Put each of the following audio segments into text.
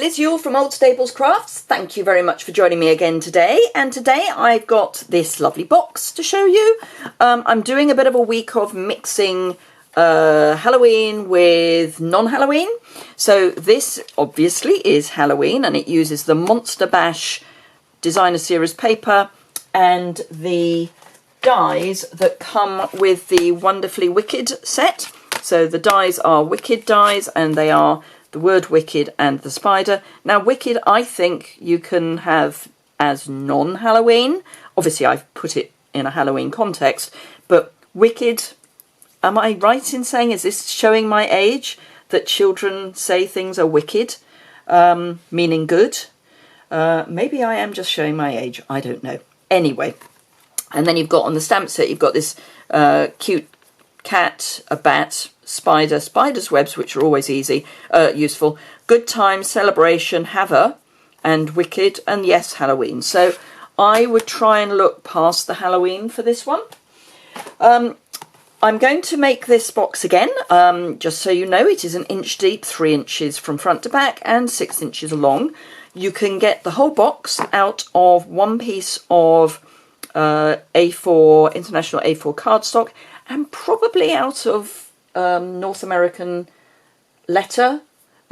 Liz Yuille from Old Staples Crafts. Thank you very much for joining me again today. And today I've got this lovely box to show you. I'm doing a bit of a week of mixing Halloween with non-Halloween. So this obviously is Halloween, and it uses the Monster Bash Designer Series paper and the dies that come with the Wonderfully Wicked set. So the dies are Wicked dies, and they are the word Wicked and the spider. Now Wicked I think you can have as non-Halloween. Obviously I've put it in a Halloween context, but Wicked, am I right in saying, is this showing my age, that children say things are wicked, meaning good? Maybe I am just showing my age, I don't know. Anyway, and then you've got on the stamp set, you've got this cute cat, a bat, spider, spider's webs, which are always useful, good time, celebration, haver, and wicked, and yes, Halloween. So I would try and look past the Halloween for this one. I'm going to make this box again, just so you know. It is 1 inch deep, 3 inches from front to back, and 6 inches long. You can get the whole box out of one piece of A4, International A4 cardstock, and probably out of North American letter.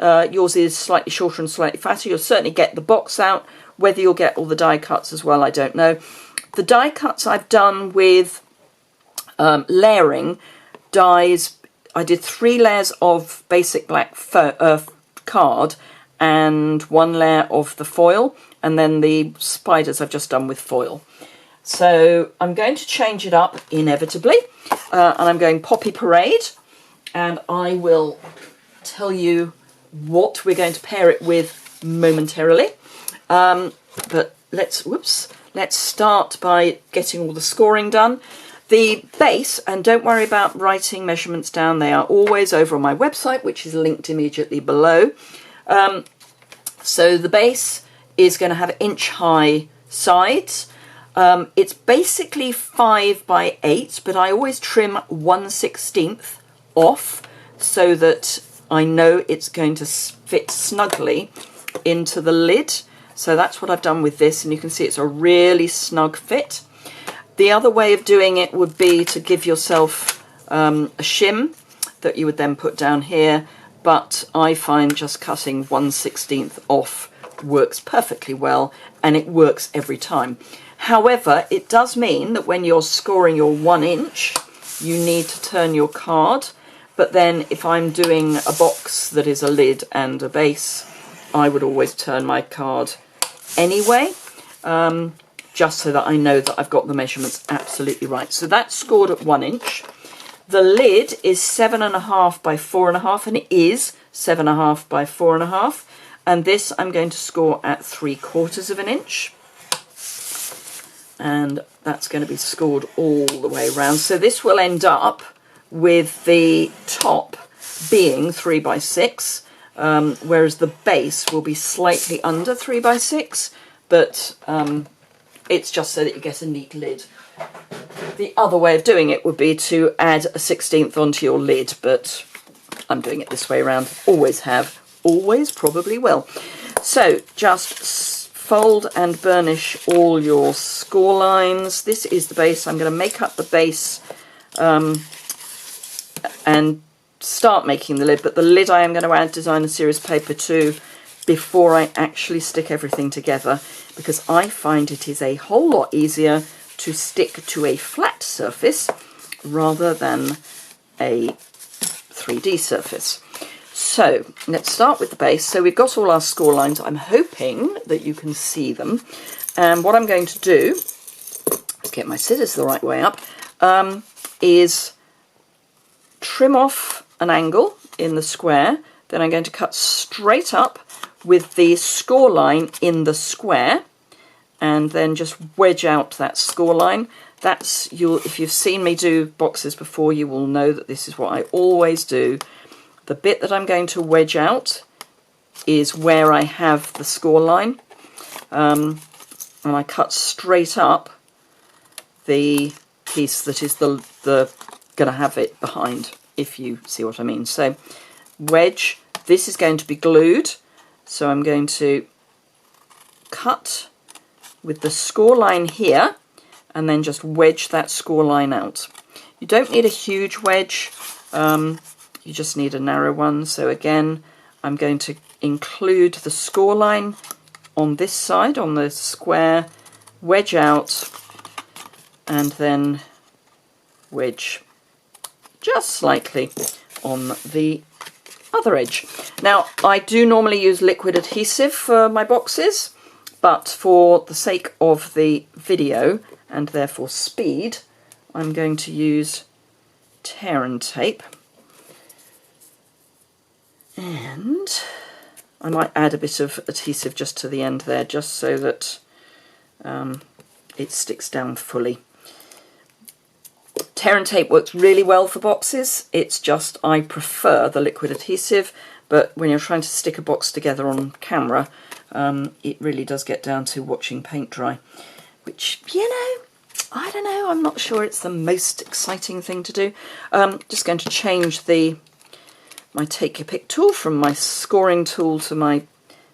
Yours is slightly shorter and slightly fatter. You'll certainly get the box out. Whether you'll get all the die cuts as well, I don't know. The die cuts I've done with layering dies. I did 3 layers of basic black card and 1 layer of the foil, and then the spiders I've just done with foil. So I'm going to change it up inevitably, and I'm going Poppy Parade, and I will tell you what we're going to pair it with momentarily. But let's start by getting all the scoring done. The base, and don't worry about writing measurements down, they are always over on my website, which is linked immediately below. So the base is going to have 1-inch-high sides. It's basically 5 by 8, but I always trim 1/16 off so that I know it's going to fit snugly into the lid. So that's what I've done with this, and you can see it's a really snug fit. The other way of doing it would be to give yourself a shim that you would then put down here, but I find just cutting 1/16 off works perfectly well, and it works every time. However, it does mean that when you're scoring your 1 inch, you need to turn your card. But then if I'm doing a box that is a lid and a base, I would always turn my card anyway, just so that I know that I've got the measurements absolutely right. So that's scored at 1 inch. The lid is 7.5 by 4.5, and it is 7.5 by 4.5. And this I'm going to score at 3/4 of an inch. And that's going to be scored all the way around. So this will end up with the top being 3 by 6, whereas the base will be slightly under 3 by 6, but it's just so that you get a neat lid. The other way of doing it would be to add a 1/16 onto your lid, but I'm doing it this way around. Always have, always probably will. So just fold and burnish all your score lines. This is the base. I'm going to make up the base and start making the lid, but the lid I am going to add Designer Series paper to before I actually stick everything together, because I find it is a whole lot easier to stick to a flat surface rather than a 3D surface. So let's start with the base. So we've got all our score lines. I'm hoping that you can see them. And what I'm going to do, get my scissors the right way up, is trim off an angle in the square. Then I'm going to cut straight up with the score line in the square, and then just wedge out that score line. That's, if you've seen me do boxes before, you will know that this is what I always do. The bit that I'm going to wedge out is where I have the score line, and I cut straight up the piece that is the going to have it behind, if you see what I mean. So wedge, this is going to be glued, So I'm going to cut with the score line here and then just wedge that score line out. You don't need a huge wedge, you just need a narrow one. So again, I'm going to include the score line on this side, on the square, wedge out, and then wedge just slightly on the other edge. Now, I do normally use liquid adhesive for my boxes, but for the sake of the video and therefore speed, I'm going to use tear and tape. And I might add a bit of adhesive just to the end there, just so that it sticks down fully. Tear and tape works really well for boxes. It's just I prefer the liquid adhesive, but when you're trying to stick a box together on camera, it really does get down to watching paint dry, which, you know, I don't know, I'm not sure it's the most exciting thing to do. Just going to change my Take Your Pick tool from my scoring tool to my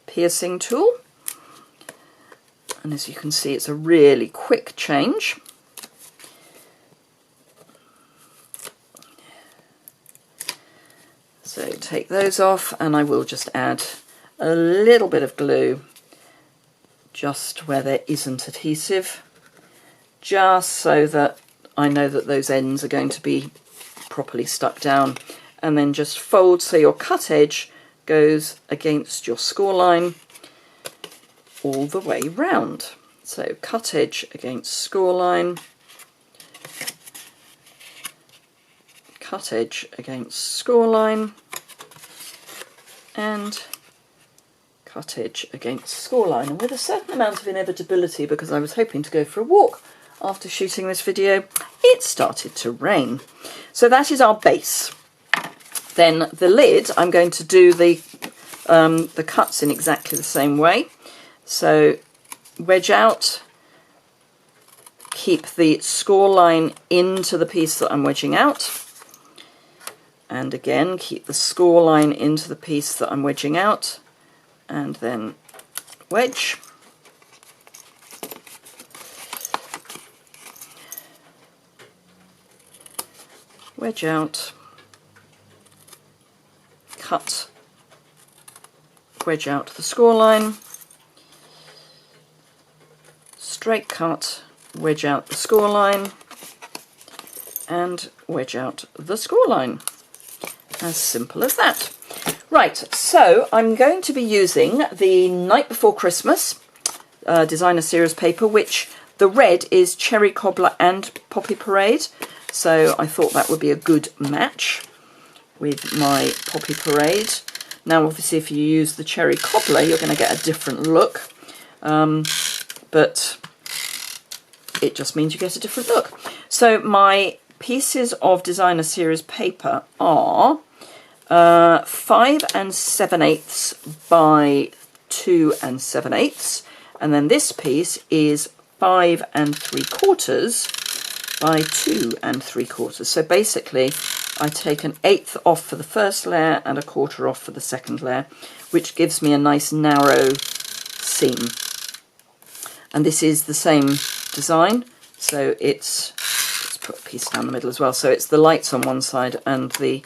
piercing tool. And as you can see, it's a really quick change. So take those off, and I will just add a little bit of glue just where there isn't adhesive, just so that I know that those ends are going to be properly stuck down. And then just fold so your cut edge goes against your score line all the way round. So cut edge against score line, cut edge against score line, and cut edge against score line. And with a certain amount of inevitability, because I was hoping to go for a walk after shooting this video, it started to rain. So that is our base. Then the lid, I'm going to do the cuts in exactly the same way. So wedge out, keep the score line into the piece that I'm wedging out, and again keep the score line into the piece that I'm wedging out, and then wedge. Wedge out, cut, wedge out the score line, straight cut, wedge out the score line, and wedge out the score line. As simple as that. Right, so I'm going to be using the Night Before Christmas designer series paper, which the red is Cherry Cobbler and Poppy Parade, so I thought that would be a good match with my Poppy Parade. Now obviously if you use the Cherry Cobbler you're going to get a different look, but it just means you get a different look. So my pieces of designer series paper are 5 7/8 by 2 7/8, and then this piece is 5 3/4 by 2 3/4. So basically I take an 1/8 off for the first layer and a 1/4 off for the second layer, which gives me a nice narrow seam. And this is the same design, so it's, let's put a piece down the middle as well, so it's the lights on one side and the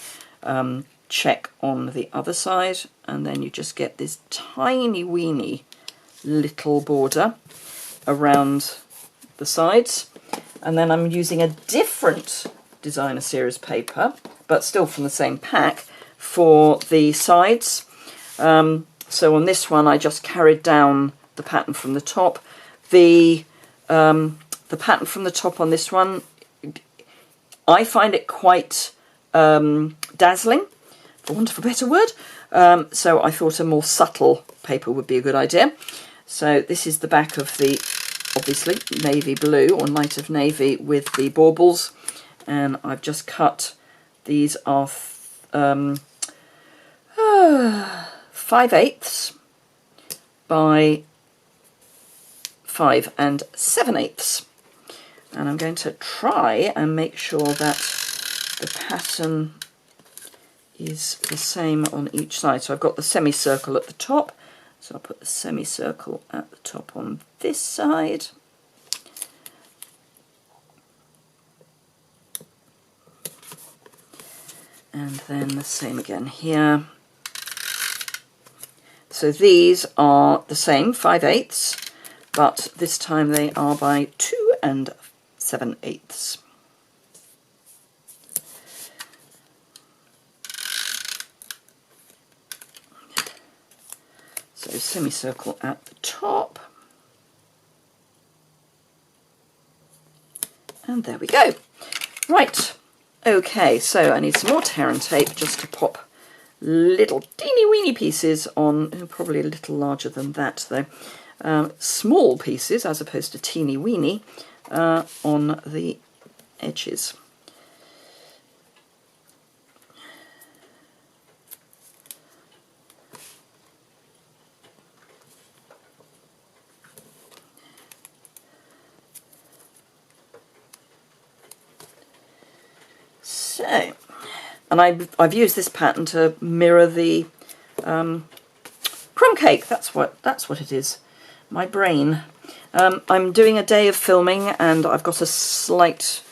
check on the other side, and then you just get this tiny weeny little border around the sides. And then I'm using a different designer series paper, but still from the same pack, for the sides. So on this one I just carried down the pattern from the top. The pattern from the top on this one, I find it quite dazzling, for want of a better word, so I thought a more subtle paper would be a good idea. So this is the back of the, obviously, navy blue or light of navy with the baubles, and I've just cut, these are 5/8 by 5 7/8, and I'm going to try and make sure that the pattern is the same on each side. So I've got the semicircle at the top So I'll put the semicircle at the top on this side. And then the same again here. So these are the same, 5/8, but this time they are by 2 7/8. So semicircle at the top. And there we go. Right, okay, so I need some more tear and tape just to pop little teeny weeny pieces on, probably a little larger than that though, small pieces as opposed to teeny weeny on the edges. So, and I've used this pattern to mirror the crumb cake. That's what it is. My brain. I'm doing a day of filming, and I've got a slight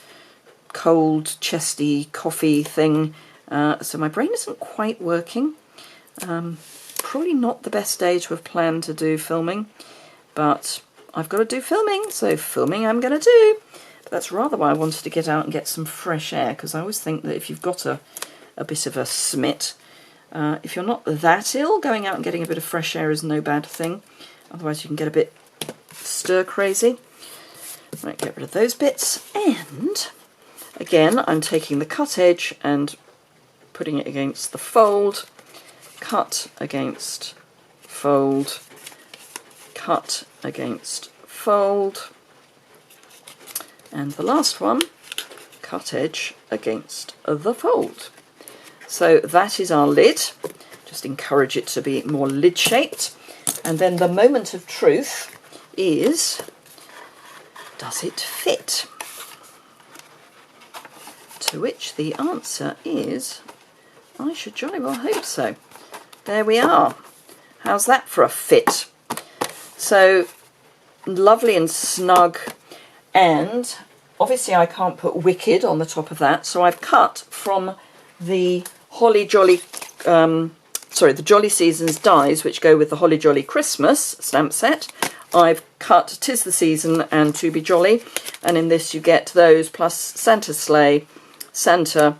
cold, chesty coffee thing, so my brain isn't quite working. Probably not the best day to have planned to do filming, but I've got to do filming, so filming I'm going to do. But that's rather why I wanted to get out and get some fresh air, because I always think that if you've got a bit of a smit, if you're not that ill, going out and getting a bit of fresh air is no bad thing. Otherwise you can get a bit stir crazy. Right, get rid of those bits, and again I'm taking the cut edge and putting it against the fold, cut against fold, cut against fold, and the last one, cut edge against the fold. So that is our lid. Just encourage it to be more lid shaped. And then the moment of truth is, does it fit? To which the answer is, I should jolly well hope so. There we are. How's that for a fit? So lovely and snug, and obviously I can't put Wicked on the top of that, so I've cut from the the Jolly Seasons dies, which go with the Holly Jolly Christmas stamp set. I've cut 'Tis the Season and To Be Jolly, and in this you get those plus Santa's sleigh, Santa,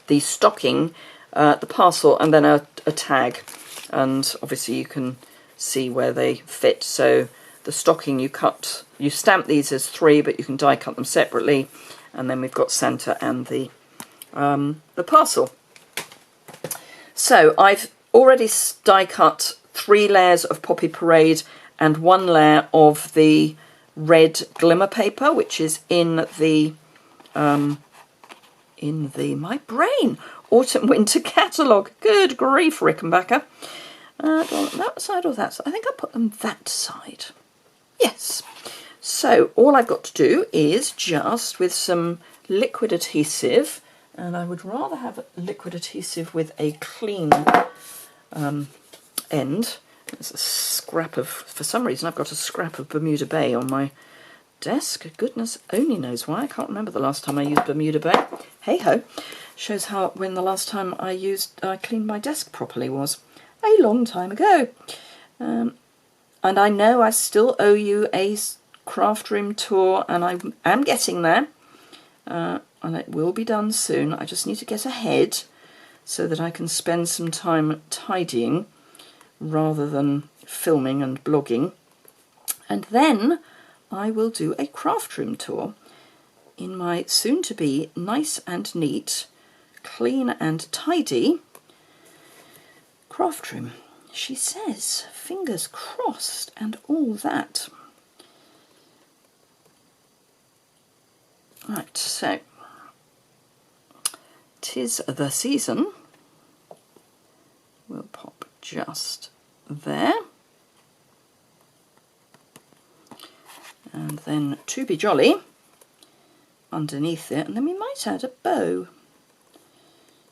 the stocking, the parcel, and then a tag. And obviously you can see where they fit. So the stocking you stamp these as 3, but you can die cut them separately. And then we've got Santa and the parcel. So I've already die cut 3 layers of Poppy Parade and 1 layer of the red glimmer paper, which is in the my brain autumn winter catalogue. Good grief, Rickenbacker. That side or that side? I think I put them that side. Yes. So all I've got to do is just with some liquid adhesive, and I would rather have liquid adhesive with a clean end. There's a scrap of, for some reason I've got a scrap of Bermuda Bay on my desk. Goodness only knows why. I can't remember the last time I used Bermuda Bay. Hey ho. Shows how when the last time I cleaned my desk properly was. A long time ago. And I know I still owe you a craft room tour, and I am getting there. And it will be done soon. I just need to get ahead so that I can spend some time tidying rather than filming and blogging. And then I will do a craft room tour in my soon-to-be nice and neat, clean and tidy craft room. She says, fingers crossed and all that. Right, so 'Tis the Season. We'll pop just there. And then To Be Jolly underneath it, and then we might add a bow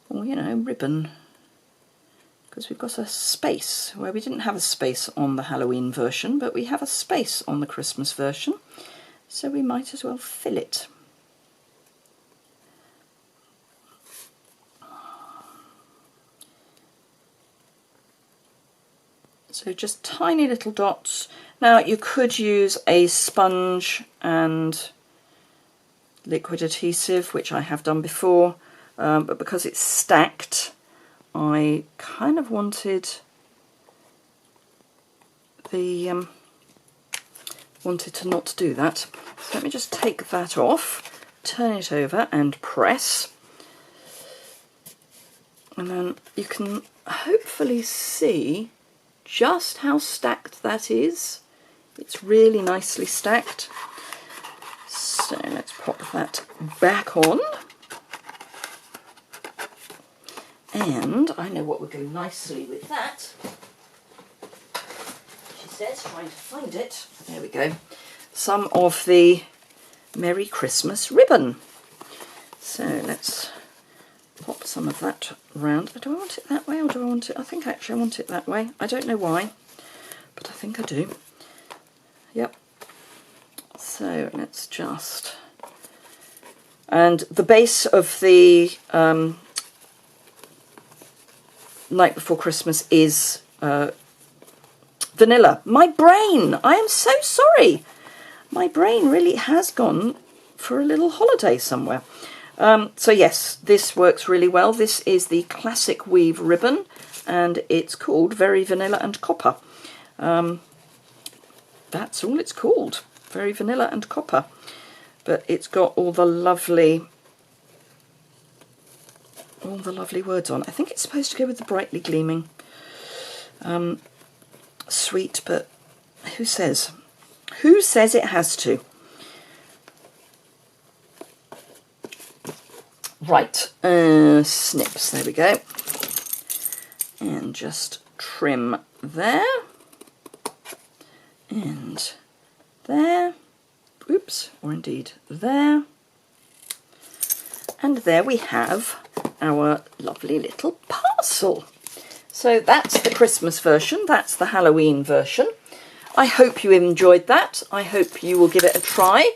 or, you know, ribbon, because we've got a space where we didn't have a space on the Halloween version, but we have a space on the Christmas version, so we might as well fill it. So just tiny little dots. Now you could use a sponge and liquid adhesive, which I have done before, but because it's stacked, I kind of wanted the wanted to not do that. So let me just take that off, turn it over and press, and then you can hopefully see just how stacked that is. It's really nicely stacked. So let's pop that back on. And I know what would go nicely with that. She says, trying to find it. There we go. Some of the Merry Christmas ribbon. So let's pop some of that round. Do I want it that way or do I want it? I think actually I want it that way. I don't know why, but I think I do. Yep. So let's just... And the base of the Night Before Christmas is vanilla. My brain! I am so sorry! My brain really has gone for a little holiday somewhere. So yes, this works really well. This is the Classic Weave ribbon, and it's called Very Vanilla and Copper. That's all it's called, Very Vanilla and Copper. But it's got all the lovely words on. I think it's supposed to go with the brightly gleaming. Sweet, but who says? Who says it has to? Right, snips, there we go. And just trim there. And there. Oops, or indeed there. And there we have our lovely little parcel. So that's the Christmas version, that's the Halloween version. I hope you enjoyed that. I hope you will give it a try.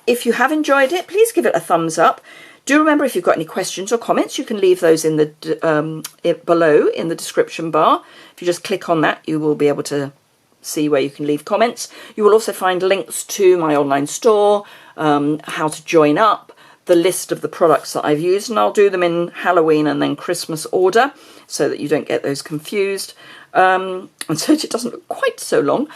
If you have enjoyed it, please give it a thumbs up. Do remember, if you've got any questions or comments, you can leave those in the below in the description bar. If you just click on that, you will be able to see where you can leave comments. You will also find links to my online store, how to join up, the list of the products that I've used, and I'll do them in Halloween and then Christmas order so that you don't get those confused, and so it doesn't look quite so long.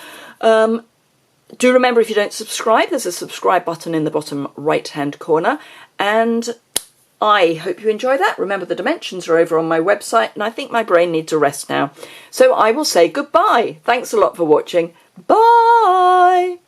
Do remember, if you don't subscribe, there's a subscribe button in the bottom right hand corner, and I hope you enjoy that. Remember, the dimensions are over on my website, and I think my brain needs a rest now. So I will say goodbye. Thanks a lot for watching. Bye!